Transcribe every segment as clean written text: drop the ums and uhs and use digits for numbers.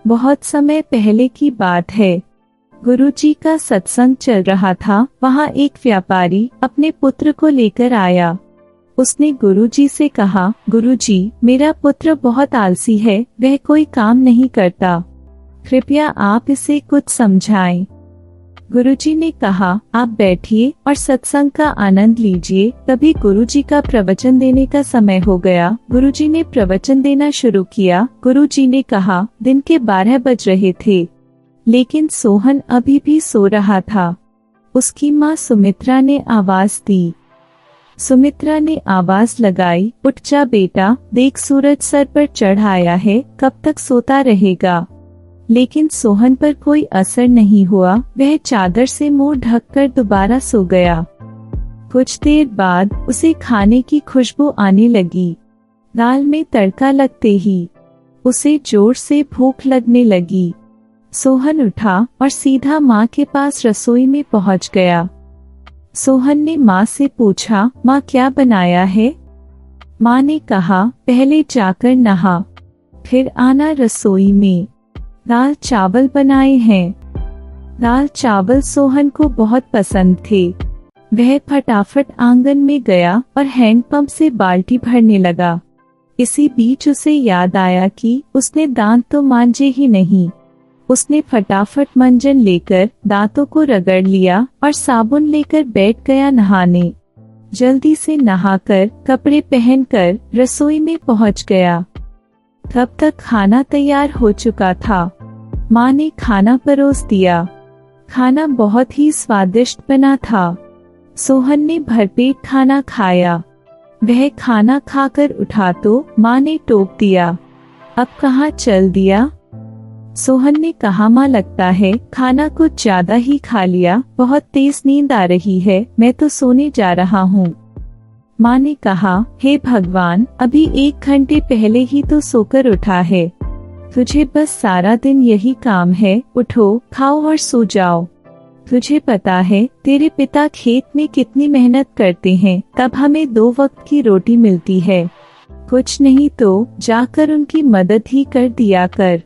बहुत समय पहले की बात है। गुरुजी का सत्संग चल रहा था। वहाँ एक व्यापारी अपने पुत्र को लेकर आया। उसने गुरुजी से कहा, गुरुजी, मेरा पुत्र बहुत आलसी है, वह कोई काम नहीं करता, कृपया आप इसे कुछ समझाएं। गुरुजी ने कहा, आप बैठिए और सत्संग का आनंद लीजिए। तभी गुरुजी का प्रवचन देने का समय हो गया। गुरुजी ने प्रवचन देना शुरू किया। गुरुजी ने कहा, दिन के 12 बज रहे थे, लेकिन सोहन अभी भी सो रहा था। उसकी माँ सुमित्रा ने आवाज दी। सुमित्रा ने आवाज लगाई, उठ जा बेटा, देख सूरज सर पर चढ़ आया है, कब तक सोता रहेगा। लेकिन सोहन पर कोई असर नहीं हुआ। वह चादर से मुंह ढककर दोबारा सो गया। कुछ देर बाद उसे खाने की खुशबू आने लगी। दाल में तड़का लगते ही उसे जोर से भूख लगने लगी। सोहन उठा और सीधा माँ के पास रसोई में पहुँच गया। सोहन ने माँ से पूछा, माँ क्या बनाया है? माँ ने कहा, पहले जाकर नहा, फिर आना रसोई में, दाल चावल बनाए हैं। दाल चावल सोहन को बहुत पसंद थे। वह फटाफट आंगन में गया और हैंडपंप से बाल्टी भरने लगा। इसी बीच उसे याद आया कि उसने दांत तो मांजे ही नहीं। उसने फटाफट मंजन लेकर दांतों को रगड़ लिया और साबुन लेकर बैठ गया नहाने। जल्दी से नहाकर कपड़े पहनकर रसोई में पहुंच गया। तब तक खाना तैयार हो चुका था। माँ ने खाना परोस दिया। खाना बहुत ही स्वादिष्ट बना था। सोहन ने भरपेट खाना खाया। वह खाना खाकर उठा तो माँ ने टोक दिया, अब कहाँ चल दिया? सोहन ने कहा, माँ लगता है खाना कुछ ज्यादा ही खा लिया, बहुत तेज नींद आ रही है, मैं तो सोने जा रहा हूँ। माँ ने कहा, हे भगवान, अभी 1 घंटे पहले ही तो सोकर उठा है, तुझे बस सारा दिन यही काम है, उठो, खाओ और सो जाओ। तुझे पता है तेरे पिता खेत में कितनी मेहनत करते हैं, तब हमें 2 वक्त की रोटी मिलती है। कुछ नहीं तो जाकर उनकी मदद ही कर दिया कर।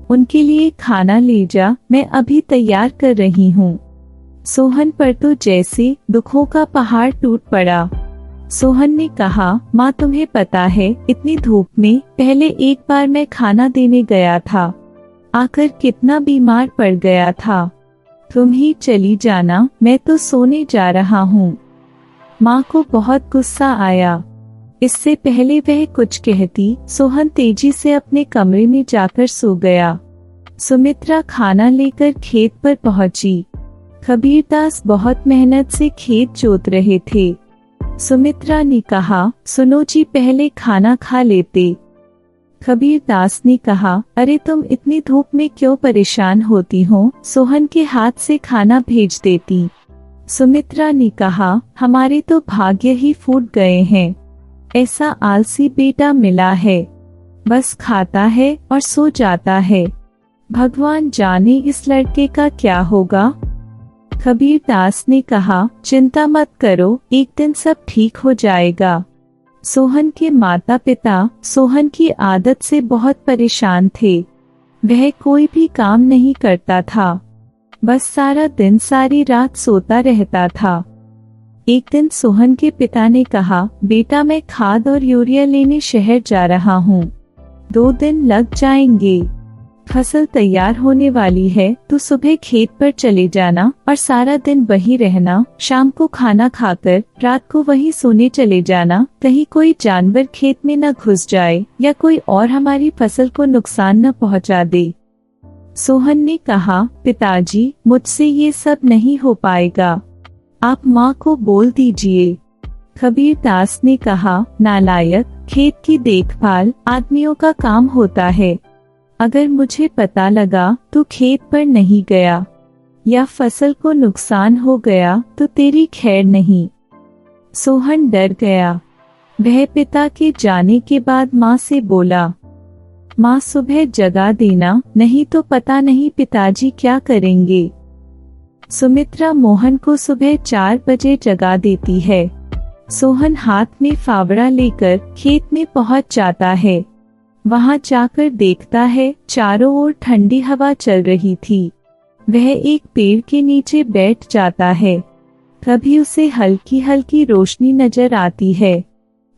उनके लिए खाना ले जा, मैं अभी तैयार कर रही हूँ। सोहन पर तो जैसे दुखों का पहाड़ टूट पड़ा। सोहन ने कहा, माँ तुम्हें पता है इतनी धूप में पहले एक बार मैं खाना देने गया था, आकर कितना बीमार पड़ गया था। तुम ही चली जाना, मैं तो सोने जा रहा हूँ। माँ को बहुत गुस्सा आया। इससे पहले वह कुछ कहती, सोहन तेजी से अपने कमरे में जाकर सो गया। सुमित्रा खाना लेकर खेत पर पहुंची। कबीरदास बहुत मेहनत से खेत जोत रहे थे। सुमित्रा ने कहा, सुनो जी, पहले खाना खा लेते। कबीरदास ने कहा, अरे तुम इतनी धूप में क्यों परेशान होती हो, सोहन के हाथ से खाना भेज देती। सुमित्रा ने कहा, हमारे तो भाग्य ही फूट गए हैं, ऐसा आलसी बेटा मिला है, बस खाता है और सो जाता है। भगवान जाने इस लड़के का क्या होगा। कबीरदास ने कहा, चिंता मत करो, एक दिन सब ठीक हो जाएगा। सोहन के माता पिता सोहन की आदत से बहुत परेशान थे। वह कोई भी काम नहीं करता था, बस सारा दिन सारी रात सोता रहता था। एक दिन सोहन के पिता ने कहा, बेटा मैं खाद और यूरिया लेने शहर जा रहा हूँ, 2 दिन लग जाएंगे, फसल तैयार होने वाली है, तो सुबह खेत पर चले जाना और सारा दिन वहीं रहना, शाम को खाना खाकर रात को वहीं सोने चले जाना, कहीं कोई जानवर खेत में न घुस जाए या कोई और हमारी फसल को नुकसान न पहुंचा दे। सोहन ने कहा, पिताजी मुझसे ये सब नहीं हो पाएगा, आप माँ को बोल दीजिए। कबीरदास ने कहा, नालायक, खेत की देखभाल आदमियों का काम होता है, अगर मुझे पता लगा तो खेत पर नहीं गया या फसल को नुकसान हो गया तो तेरी खैर नहीं। सोहन डर गया। वह पिता के जाने के बाद माँ से बोला, माँ सुबह जगा देना, नहीं तो पता नहीं पिताजी क्या करेंगे। सुमित्रा मोहन को सुबह 4 बजे जगा देती है। सोहन हाथ में फावड़ा लेकर खेत में पहुंच जाता है। वहां जाकर देखता है चारों ओर ठंडी हवा चल रही थी। वह एक पेड़ के नीचे बैठ जाता है। तभी उसे हल्की हल्की रोशनी नजर आती है।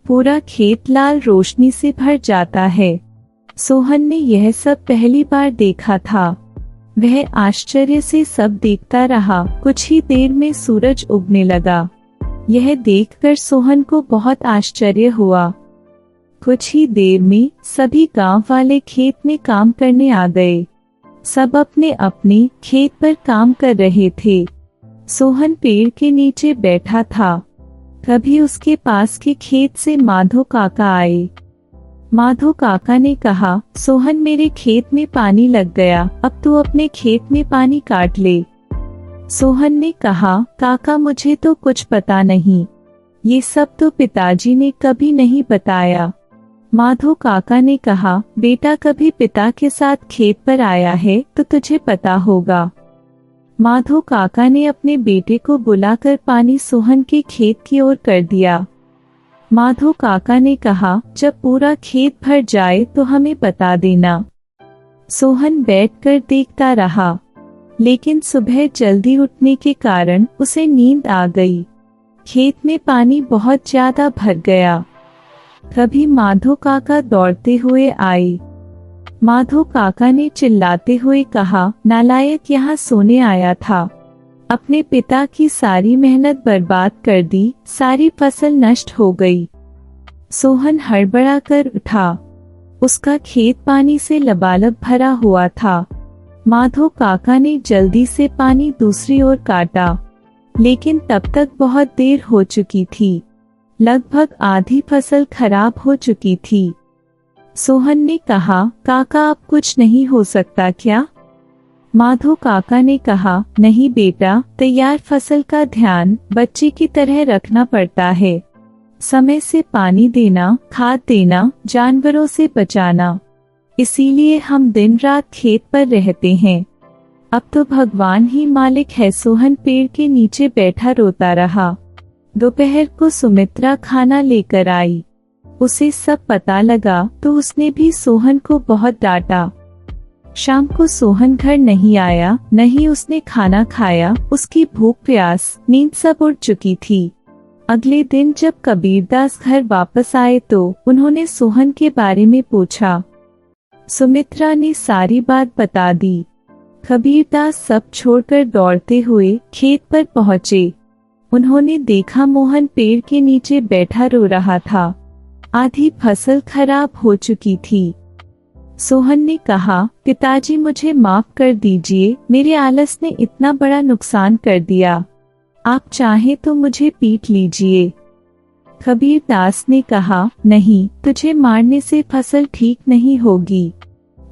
पूरा खेत लाल रोशनी से भर जाता है। सोहन ने यह सब पहली बार देखा था। वह आश्चर्य से सब देखता रहा। कुछ ही देर में सूरज उगने लगा। यह देखकर सोहन को बहुत आश्चर्य हुआ। कुछ ही देर में सभी गांव वाले खेत में काम करने आ गए। सब अपने अपने खेत पर काम कर रहे थे। सोहन पेड़ के नीचे बैठा था। तभी उसके पास के खेत से माधो काका आए। माधो काका ने कहा, सोहन मेरे खेत में पानी लग गया, अब तू अपने खेत में पानी काट ले। सोहन ने कहा, काका मुझे तो कुछ पता नहीं, ये सब तो पिताजी ने कभी नहीं बताया। माधो काका ने कहा, बेटा कभी पिता के साथ खेत पर आया है तो तुझे पता होगा। माधो काका ने अपने बेटे को बुलाकर पानी सोहन के खेत की ओर कर दिया। माधो काका ने कहा, जब पूरा खेत भर जाए तो हमें बता देना। सोहन बैठकर देखता रहा, लेकिन सुबह जल्दी उठने के कारण उसे नींद आ गई। खेत में पानी बहुत ज्यादा भर गया। तभी माधो काका दौड़ते हुए आए। माधो काका ने चिल्लाते हुए कहा, नालायक यहाँ सोने आया था, अपने पिता की सारी मेहनत बर्बाद कर दी, सारी फसल नष्ट हो गई। सोहन हड़बड़ा कर उठा। उसका खेत पानी से लबालब भरा हुआ था। माधो काका ने जल्दी से पानी दूसरी ओर काटा, लेकिन तब तक बहुत देर हो चुकी थी। लगभग आधी फसल खराब हो चुकी थी। सोहन ने कहा, काका अब कुछ नहीं हो सकता क्या? माधो काका ने कहा, नहीं बेटा, तैयार फसल का ध्यान बच्चे की तरह रखना पड़ता है। समय से पानी देना, खाद देना, जानवरों से बचाना, इसीलिए हम दिन रात खेत पर रहते हैं। अब तो भगवान ही मालिक है। सोहन पेड़ के नीचे बैठा रोता रहा। दोपहर को सुमित्रा खाना लेकर आई। उसे सब पता लगा तो उसने भी सोहन को बहुत डांटा। शाम को सोहन घर नहीं आया, न ही उसने खाना खाया। उसकी भूख प्यास नींद सब उड़ चुकी थी। अगले दिन जब कबीरदास घर वापस आए तो उन्होंने सोहन के बारे में पूछा। सुमित्रा ने सारी बात बता दी। कबीरदास सब छोड़कर दौड़ते हुए खेत पर पहुँचे। उन्होंने देखा मोहन पेड़ के नीचे बैठा रो रहा था। आधी फसल खराब हो चुकी थी। सोहन ने कहा, पिताजी मुझे माफ कर दीजिए, मेरे आलस ने इतना बड़ा नुकसान कर दिया। आप चाहे तो मुझे पीट लीजिए। कबीरदास ने कहा, नहीं, तुझे मारने से फसल ठीक नहीं होगी।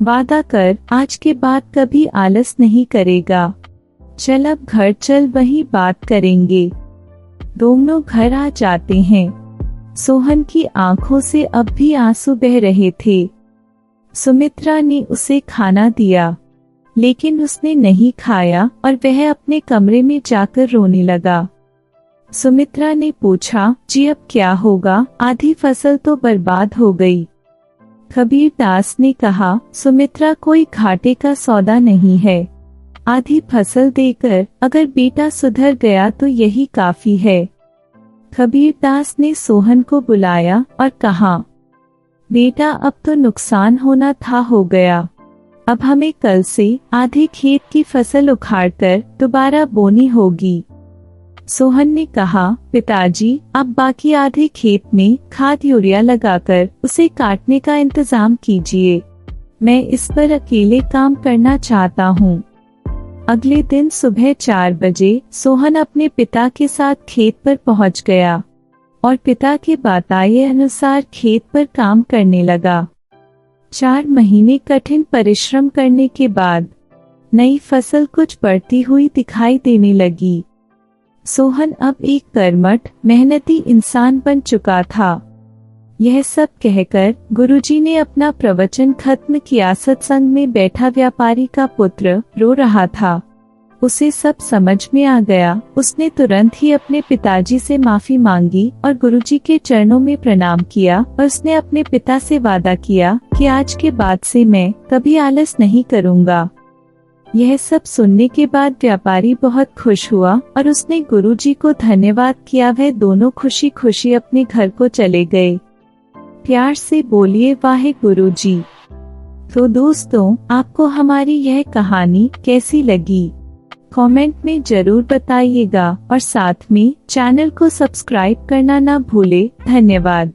वादा कर, आज के बाद कभी आलस नहीं करेगा। चल अब घर चल, वही बात करेंगे। दोनों घर आ जाते हैं। सोहन की आंखों से अब भी आंसू बह रहे थे। सुमित्रा ने उसे खाना दिया, लेकिन उसने नहीं खाया और वह अपने कमरे में जाकर रोने लगा। सुमित्रा ने पूछा, जी अब क्या होगा? आधी फसल तो बर्बाद हो गई। कबीरदास ने कहा, सुमित्रा कोई घाटे का सौदा नहीं है। आधी फसल देकर अगर बेटा सुधर गया तो यही काफी है। कबीरदास ने सोहन को बुलाया और कहा, बेटा अब तो नुकसान होना था हो गया। अब हमें कल से आधे खेत की फसल उखाड़कर दोबारा बोनी होगी। सोहन ने कहा, पिताजी अब बाकी आधे खेत में खाद यूरिया लगाकर उसे काटने का इंतजाम कीजिए। मैं इस पर अकेले काम करना चाहता हूँ। अगले दिन सुबह 4 बजे सोहन अपने पिता के साथ खेत पर पहुँच गया और पिता के बताए अनुसार खेत पर काम करने लगा। 4 महीने कठिन परिश्रम करने के बाद नई फसल कुछ बढ़ती हुई दिखाई देने लगी। सोहन अब एक कर्मठ, मेहनती इंसान बन चुका था। यह सब कहकर गुरुजी ने अपना प्रवचन खत्म किया। सत्संग में बैठा व्यापारी का पुत्र रो रहा था। उसे सब समझ में आ गया। उसने तुरंत ही अपने पिताजी से माफी मांगी और गुरुजी के चरणों में प्रणाम किया और उसने अपने पिता से वादा किया कि आज के बाद से मैं कभी आलस नहीं करूँगा। यह सब सुनने के बाद व्यापारी बहुत खुश हुआ और उसने गुरुजी को धन्यवाद किया। वह दोनों खुशी खुशी अपने घर को चले गए। प्यार से बोलिए वाहे गुरुजी। तो दोस्तों, आपको हमारी यह कहानी कैसी लगी? कमेंट में जरूर बताइएगा और साथ में चैनल को सब्सक्राइब करना ना भूले। धन्यवाद।